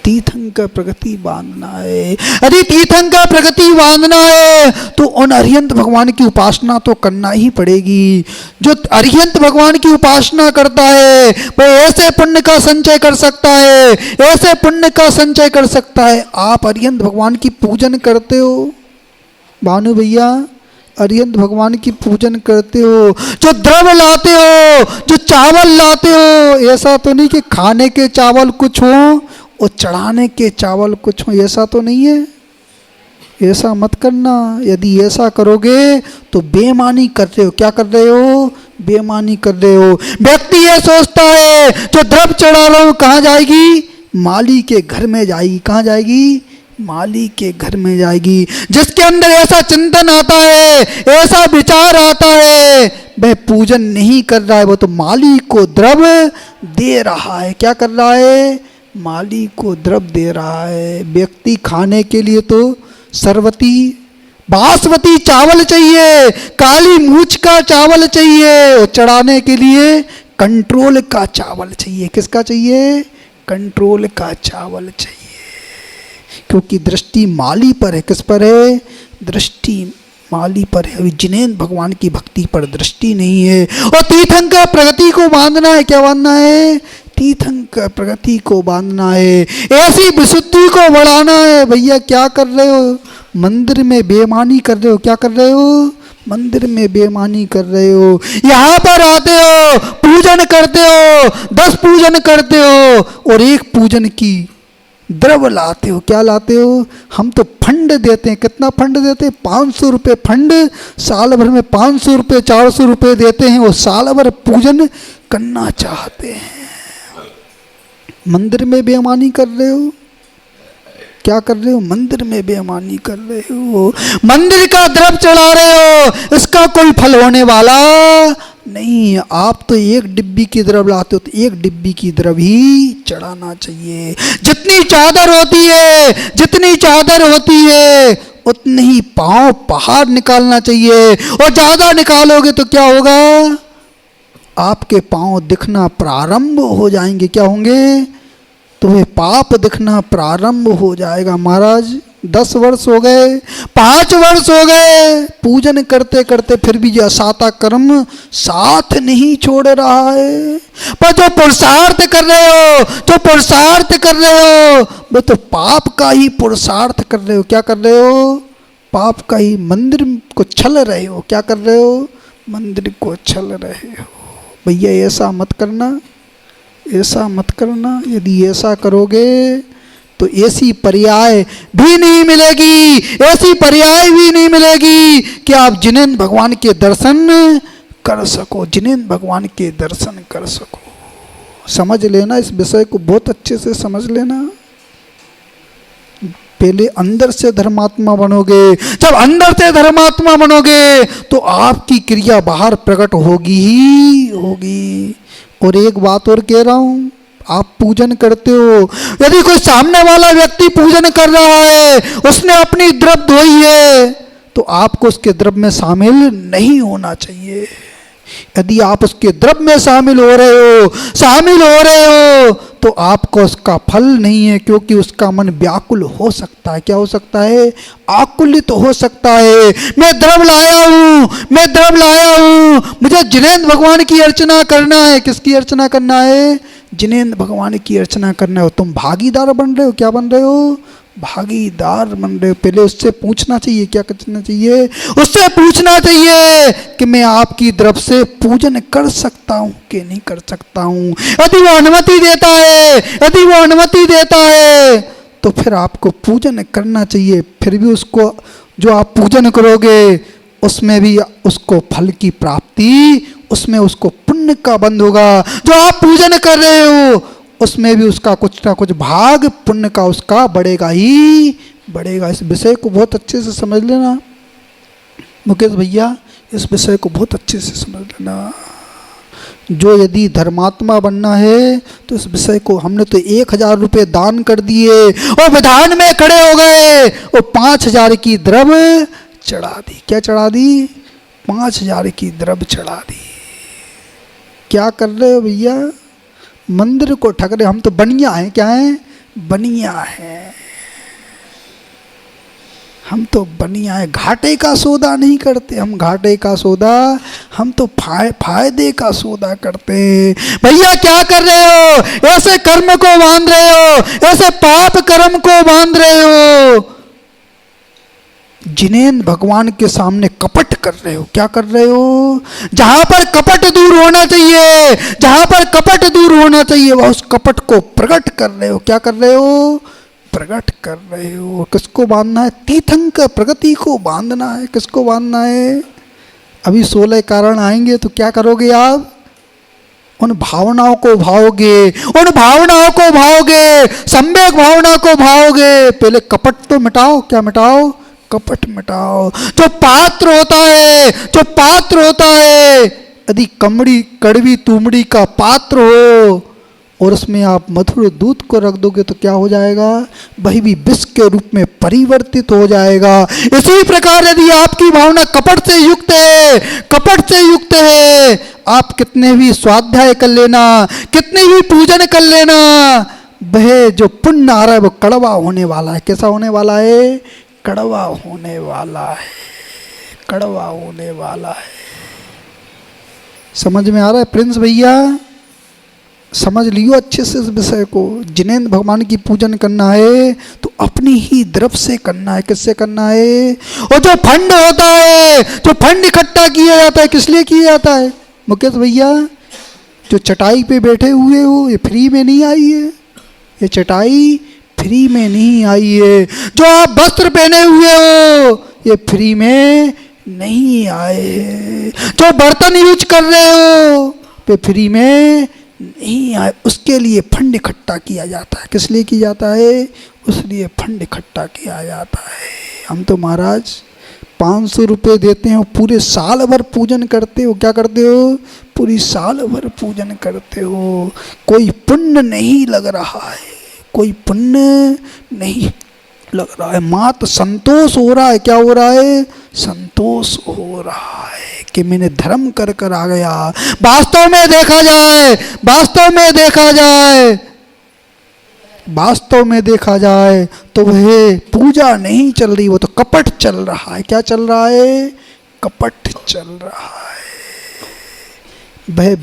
तीर्थंकर प्रगति बांधना है। यदि तीर्थंकर प्रगति बांधना है तो उन अरिहंत भगवान की उपासना तो करना ही पड़ेगी। जो अरिहंत भगवान की उपासना करता है वह ऐसे पुण्य का संचय कर सकता है, ऐसे पुण्य का संचय कर सकता है। आप अरिहंत भगवान की पूजन करते हो भानु भैया, अरिहंत भगवान की पूजन करते हो, जो द्रव्य लाते हो, जो चावल लाते हो, ऐसा तो नहीं कि खाने के चावल कुछ हो और चढ़ाने के चावल कुछ हो, ऐसा तो नहीं है। ऐसा मत करना। यदि ऐसा करोगे तो बेईमानी कर रहे हो। क्या कर रहे हो? बेईमानी कर रहे हो। व्यक्ति ये सोचता है जो द्रव्य चढ़ा रहा हूं कहाँ जाएगी? माली के घर में जाएगी। कहाँ जाएगी? माली के घर में जाएगी। जिसके अंदर ऐसा चिंतन आता है, ऐसा विचार आता है, वह पूजन नहीं कर रहा है, वो तो माली को द्रव्य दे रहा है। क्या कर रहा है? माली को द्रव्य दे रहा है। व्यक्ति खाने के लिए तो सरवती बासमती चावल चाहिए, काली मूछ का चावल चाहिए, और चढ़ाने के लिए कंट्रोल का चावल चाहिए। किसका चाहिए? कंट्रोल का चावल चाहिए। क्योंकि दृष्टि माली पर है। किस पर है? दृष्टि माली पर है। अभी जिनेंद्र भगवान की भक्ति पर दृष्टि नहीं है। और तीर्थंकर प्रगति को बांधना है। क्या बांधना है? तीर्थंकर प्रगति को बांधना है। ऐसी विशुद्धि को बढ़ाना है। भैया क्या कर रहे हो? मंदिर में बेईमानी कर रहे हो। क्या कर रहे हो? मंदिर में बेईमानी कर रहे हो। यहाँ पर आते हो, पूजन करते हो, 10 पूजन करते हो और एक पूजन की द्रव्य लाते हो। क्या लाते हो? हम तो फंड देते हैं। कितना फंड देते हैं? 500 रुपये फंड। साल भर में 500 रुपये 400 रुपये देते हैं और साल भर पूजन करना चाहते हैं। मंदिर में बेईमानी कर रहे हो। क्या कर रहे हो? मंदिर में बेईमानी कर रहे हो। मंदिर का द्रव्य चढ़ा रहे हो, इसका कोई फल होने वाला नहीं। आप तो एक डिब्बी की द्रव्य लाते हो तो एक डिब्बी की द्रव्य ही चढ़ाना चाहिए। जितनी चादर होती है, जितनी चादर होती है उतनी ही पांव बाहर निकालना चाहिए। और ज्यादा निकालोगे तो क्या होगा? आपके पांव दिखना प्रारंभ हो जाएंगे। क्या होंगे? तुम्हें पाप दिखना प्रारंभ हो जाएगा। महाराज 10 वर्ष हो गए, 5 वर्ष हो गए, पूजन करते करते फिर भी यह असाता कर्म साथ नहीं छोड़ रहा है। पर जो पुरुषार्थ कर रहे हो, जो पुरुषार्थ कर रहे हो, वो तो पाप का ही पुरुषार्थ कर रहे हो। क्या कर रहे हो? पाप का ही। मंदिर को छल रहे हो। क्या कर रहे हो? मंदिर को छल रहे हो। भैया ऐसा मत करना, ऐसा मत करना। यदि ऐसा करोगे तो ऐसी पर्याय भी नहीं मिलेगी, ऐसी पर्याय भी नहीं मिलेगी कि आप जिनेंद्र भगवान के दर्शन कर सको, जिनेंद्र भगवान के दर्शन कर सको। समझ लेना, इस विषय को बहुत अच्छे से समझ लेना। पहले अंदर से धर्मात्मा बनोगे। जब अंदर से धर्मात्मा बनोगे तो आपकी क्रिया बाहर प्रकट होगी ही होगी। और एक बात और कह रहा हूं, आप पूजन करते हो, यदि कोई सामने वाला व्यक्ति पूजन कर रहा है, उसने अपनी द्रव्य धोई है, तो आपको उसके द्रव्य में शामिल नहीं होना चाहिए। यदि आप उसके द्रव्य में शामिल हो रहे हो तो आपको उसका फल नहीं है, क्योंकि उसका मन व्याकुल हो सकता है। क्या हो सकता है? आकुलित तो हो सकता है। मैं द्रव्य लाया हूँ, मुझे जिनेंद्र भगवान की अर्चना करना है। किसकी अर्चना करना है? जिनेंद्र भगवान की अर्चना करना है। तुम भागीदार बन रहे हो। क्या बन रहे हो? भागीदार बन रहे हो। पहले उससे पूछना चाहिए। क्या करना चाहिए? उससे पूछना चाहिए कि मैं आपकी द्रव्य से पूजन कर सकता हूं कि नहीं कर सकता हूं। यदि वो अनुमति देता है तो फिर आपको पूजन करना चाहिए। फिर भी उसको, जो आप पूजन करोगे उसमें भी उसको फल की प्राप्ति, उसमें उसको पुण्य का बंध होगा। जो आप पूजन कर रहे हो उसमें भी उसका कुछ ना कुछ भाग पुण्य का उसका बढ़ेगा ही बढ़ेगा। इस विषय को बहुत अच्छे से समझ लेना मुकेश भैया, इस विषय को बहुत अच्छे से समझ लेना। जो यदि धर्मात्मा बनना है तो इस विषय को, हमने तो 1000 रुपये दान कर दिए और विधान में खड़े हो गए और 5000 की द्रव्य चढ़ा दी। क्या चढ़ा दी? 5000 की द्रव्य चढ़ा दी। क्या कर रहे हो भैया? मंदिर को ठग रहे। हम तो बनिया हैं। क्या हैं? बनिया हैं, हम तो बनिया है, घाटे का सौदा नहीं करते हम, घाटे का सौदा, हम तो फायदे का सौदा करते हैं। भैया क्या कर रहे हो, ऐसे कर्म को बांध रहे हो, ऐसे पाप कर्म को बांध रहे हो, जिनेंद्र भगवान के सामने कपट कर रहे हो। क्या कर रहे हो? जहां पर कपट दूर होना चाहिए, जहां पर कपट दूर होना चाहिए, वह उस कपट को प्रकट कर रहे हो। क्या कर रहे हो? प्रकट कर रहे हो। किसको बांधना है? तीर्थंकर प्रगति को बांधना है। किसको बांधना है? अभी 16 कारण आएंगे तो क्या करोगे आप? उन भावनाओं को भाओगे, उन भावनाओं को भाओगे, सम्यक भावना को भाओगे। पहले कपट तो मिटाओ। क्या मिटाओ? कपट मिटाओ। जो पात्र होता है, जो पात्र होता है, यदि कड़वी तुमड़ी का पात्र हो और उसमें आप मधुर दूध को रख दोगे तो क्या हो जाएगा? वही भी विष के रूप में परिवर्तित हो जाएगा। इसी प्रकार यदि आपकी भावना कपट से युक्त है, कपट से युक्त है, आप कितने भी स्वाध्याय कर लेना, कितने भी पूजन कर लेना, वह जो पुण्य आ रहा है वो कड़वा होने वाला है। कैसा होने वाला है? कड़वा होने वाला है, कड़वा होने वाला है। समझ में आ रहा है प्रिंस भैया? समझ लियो अच्छे से इस विषय को। जिनेंद्र भगवान की पूजन करना है तो अपनी ही तरफ से करना है। किससे करना है? और जो फंड होता है, जो फंड इकट्ठा किया जाता है, किस लिए किया जाता है मुकेश भैया? जो चटाई पे बैठे हुए हो, ये फ्री में नहीं आई है, ये चटाई फ्री में नहीं आई है। जो आप वस्त्र पहने हुए हो, ये फ्री में नहीं आए हैं। जो बर्तन यूज कर रहे हो, वे फ्री में नहीं आए। उसके लिए फंड इकट्ठा किया जाता है। किस लिए किया जाता है? उसलिए फंड इकट्ठा किया जाता है। हम तो महाराज 500 रुपये देते हो, पूरे साल भर पूजन करते हो। क्या करते हो? पूरी साल भर पूजन करते हो। कोई पुण्य नहीं लग रहा है, कोई पुण्य नहीं लग रहा है, मात्र संतोष हो रहा है। क्या हो रहा है? संतोष हो रहा है कि मैंने धर्म कर कर आ गया। वास्तव में देखा जाए, वास्तव में देखा जाए, वास्तव में देखा जाए तो वह पूजा नहीं चल रही, वो तो कपट चल रहा है। क्या चल रहा है? कपट चल रहा है। वह